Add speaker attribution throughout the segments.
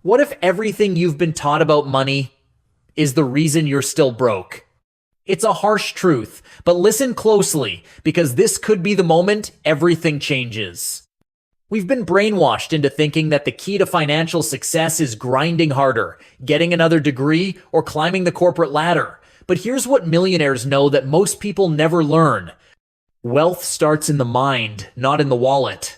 Speaker 1: What if everything you've been taught about money is the reason you're still broke? It's a harsh truth, but listen closely because this could be the moment everything changes. We've been brainwashed into thinking that the key to financial success is grinding harder, getting another degree, or climbing the corporate ladder. But here's what millionaires know that most people never learn. Wealth starts in the mind, not in the wallet.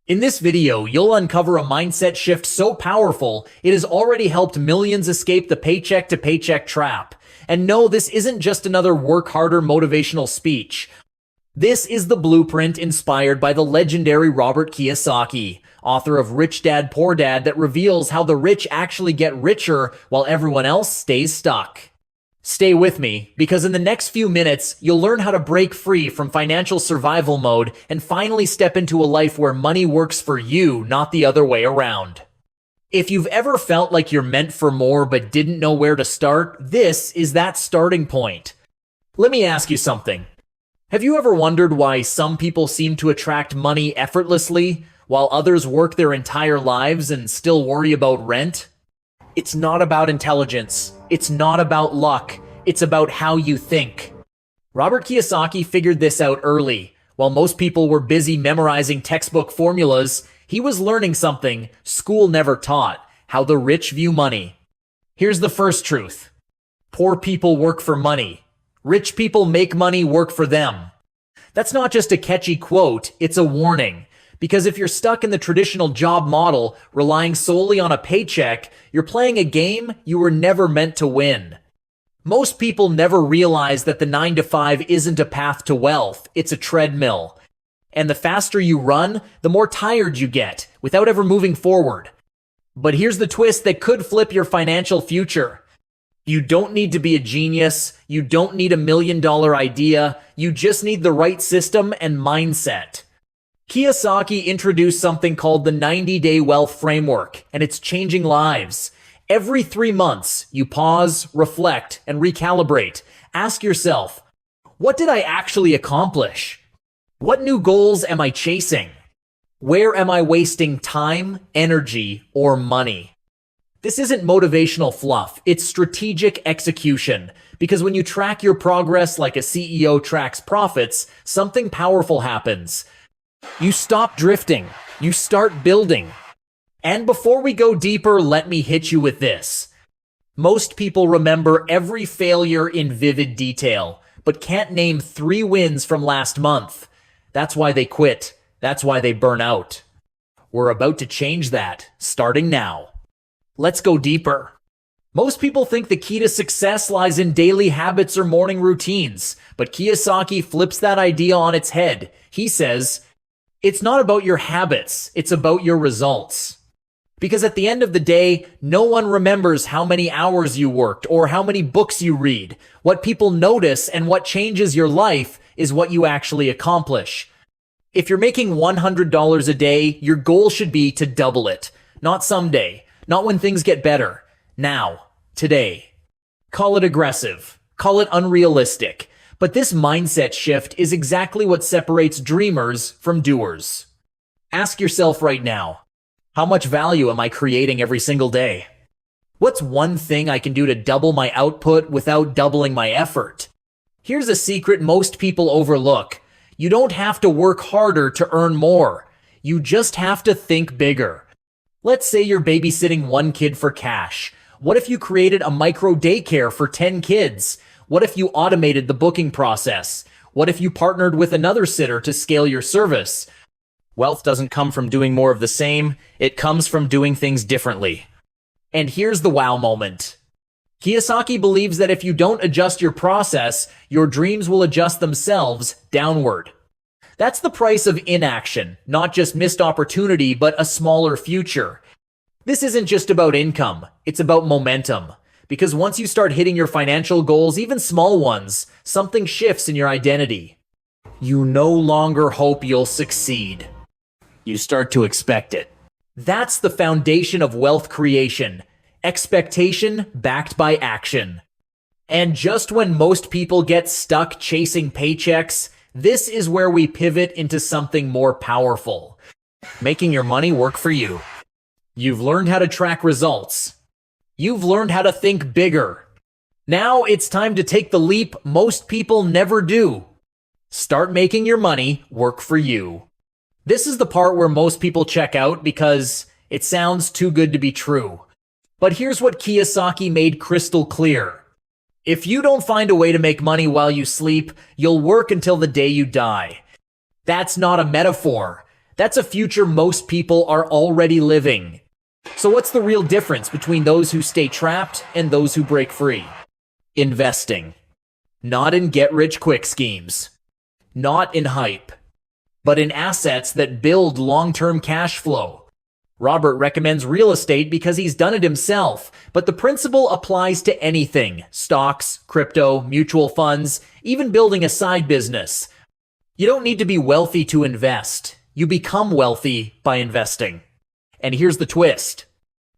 Speaker 1: In this video, you'll uncover a mindset shift so powerful, it has already helped millions escape the paycheck-to-paycheck trap. And no, this isn't just another work harder motivational speech. This is the blueprint inspired by the legendary Robert Kiyosaki, author of Rich Dad, Poor Dad, that reveals how the rich actually get richer while everyone else stays stuck. Stay with me, because in the next few minutes, you'll learn how to break free from financial survival mode and finally step into a life where money works for you, not the other way around. If you've ever felt like you're meant for more but didn't know where to start, this is that starting point. Let me ask you something. Have you ever wondered why some people seem to attract money effortlessly, while others work their entire lives and still worry about rent? It's not about intelligence. It's not about luck. It's about how you think. Robert Kiyosaki figured this out early. While most people were busy memorizing textbook formulas, he was learning something school never taught: how the rich view money. Here's the first truth. Poor people work for money. Rich people make money work for them. That's not just a catchy quote, it's a warning. Because if you're stuck in the traditional job model, relying solely on a paycheck, you're playing a game you were never meant to win. Most people never realize that the 9-to-5 isn't a path to wealth, it's a treadmill. And the faster you run, the more tired you get, without ever moving forward. But here's the twist that could flip your financial future. You don't need to be a genius, you don't need $1 million idea, you just need the right system and mindset. Kiyosaki introduced something called the 90-day wealth framework, and it's changing lives. Every 3 months, you pause, reflect, and recalibrate. Ask yourself, what did I actually accomplish? What new goals am I chasing? Where am I wasting time, energy, or money? This isn't motivational fluff, it's strategic execution. Because when you track your progress like a CEO tracks profits, something powerful happens. You stop drifting. You start building. And before we go deeper, let me hit you with this. Most people remember every failure in vivid detail, but can't name 3 wins from last month. That's why they quit. That's why they burn out. We're about to change that, starting now. Let's go deeper. Most people think the key to success lies in daily habits or morning routines, but Kiyosaki flips that idea on its head. He says, it's not about your habits, it's about your results. Because at the end of the day, no one remembers how many hours you worked or how many books you read. What people notice and what changes your life is what you actually accomplish. If you're making $100 a day, your goal should be to double it. Not someday, not when things get better. Now, today. Call it aggressive, call it unrealistic. But this mindset shift is exactly what separates dreamers from doers. Ask yourself right now, how much value am I creating every single day? What's one thing I can do to double my output without doubling my effort? Here's a secret most people overlook. You don't have to work harder to earn more. You just have to think bigger. Let's say you're babysitting 1 kid for cash. What if you created a micro daycare for 10 kids? What if you automated the booking process? What if you partnered with another sitter to scale your service? Wealth doesn't come from doing more of the same, it comes from doing things differently. And here's the wow moment. Kiyosaki believes that if you don't adjust your process, your dreams will adjust themselves downward. That's the price of inaction, not just missed opportunity, but a smaller future. This isn't just about income, it's about momentum. Because once you start hitting your financial goals, even small ones, something shifts in your identity. You no longer hope you'll succeed. You start to expect it. That's the foundation of wealth creation. Expectation backed by action. And just when most people get stuck chasing paychecks, this is where we pivot into something more powerful. Making your money work for you. You've learned how to track results. You've learned how to think bigger. Now it's time to take the leap most people never do. Start making your money work for you. This is the part where most people check out because it sounds too good to be true. But here's what Kiyosaki made crystal clear. If you don't find a way to make money while you sleep, you'll work until the day you die. That's not a metaphor. That's a future most people are already living. So what's the real difference between those who stay trapped and those who break free? Investing. Not in get-rich-quick schemes. Not in hype. But in assets that build long-term cash flow. Robert recommends real estate because he's done it himself, but the principle applies to anything: stocks, crypto, mutual funds, even building a side business. You don't need to be wealthy to invest. You become wealthy by investing. And here's the twist.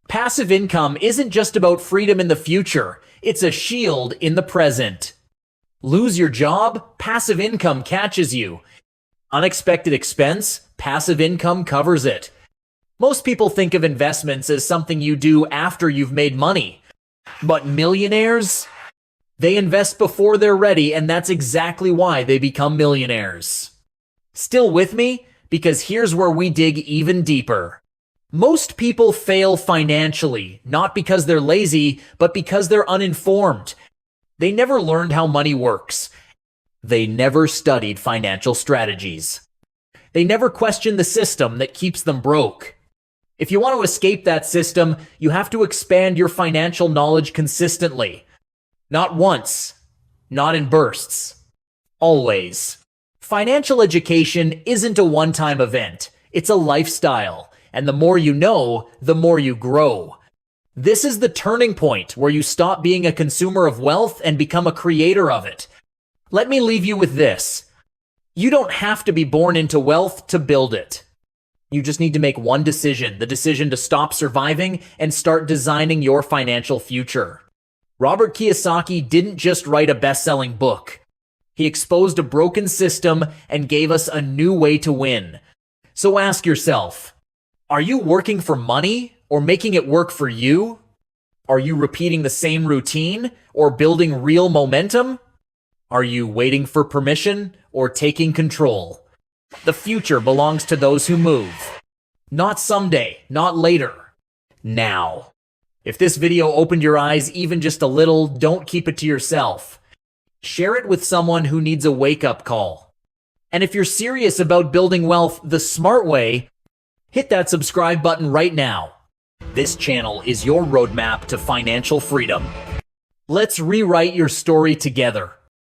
Speaker 1: Passive income isn't just about freedom in the future. It's a shield in the present. Lose your job? Passive income catches you. Unexpected expense? Passive income covers it. Most people think of investments as something you do after you've made money. But millionaires? They invest before they're ready, and that's exactly why they become millionaires. Still with me? Because here's where we dig even deeper. Most people fail financially, not because they're lazy, but because they're uninformed. They never learned how money works. They never studied financial strategies. They never questioned the system that keeps them broke. If you want to escape that system, you have to expand your financial knowledge consistently. Not once, not in bursts. Always. Financial education isn't a one-time event. It's a lifestyle. And the more you know, the more you grow. This is the turning point where you stop being a consumer of wealth and become a creator of it. Let me leave you with this. You don't have to be born into wealth to build it. You just need to make one decision, the decision to stop surviving and start designing your financial future. Robert Kiyosaki didn't just write a best-selling book. He exposed a broken system and gave us a new way to win. So ask yourself, are you working for money or making it work for you? Are you repeating the same routine or building real momentum? Are you waiting for permission or taking control? The future belongs to those who move. Not someday, not later. Now. If this video opened your eyes even just a little, don't keep it to yourself. Share it with someone who needs a wake-up call. And if you're serious about building wealth the smart way, hit that subscribe button right now. This channel is your roadmap to financial freedom. Let's rewrite your story together.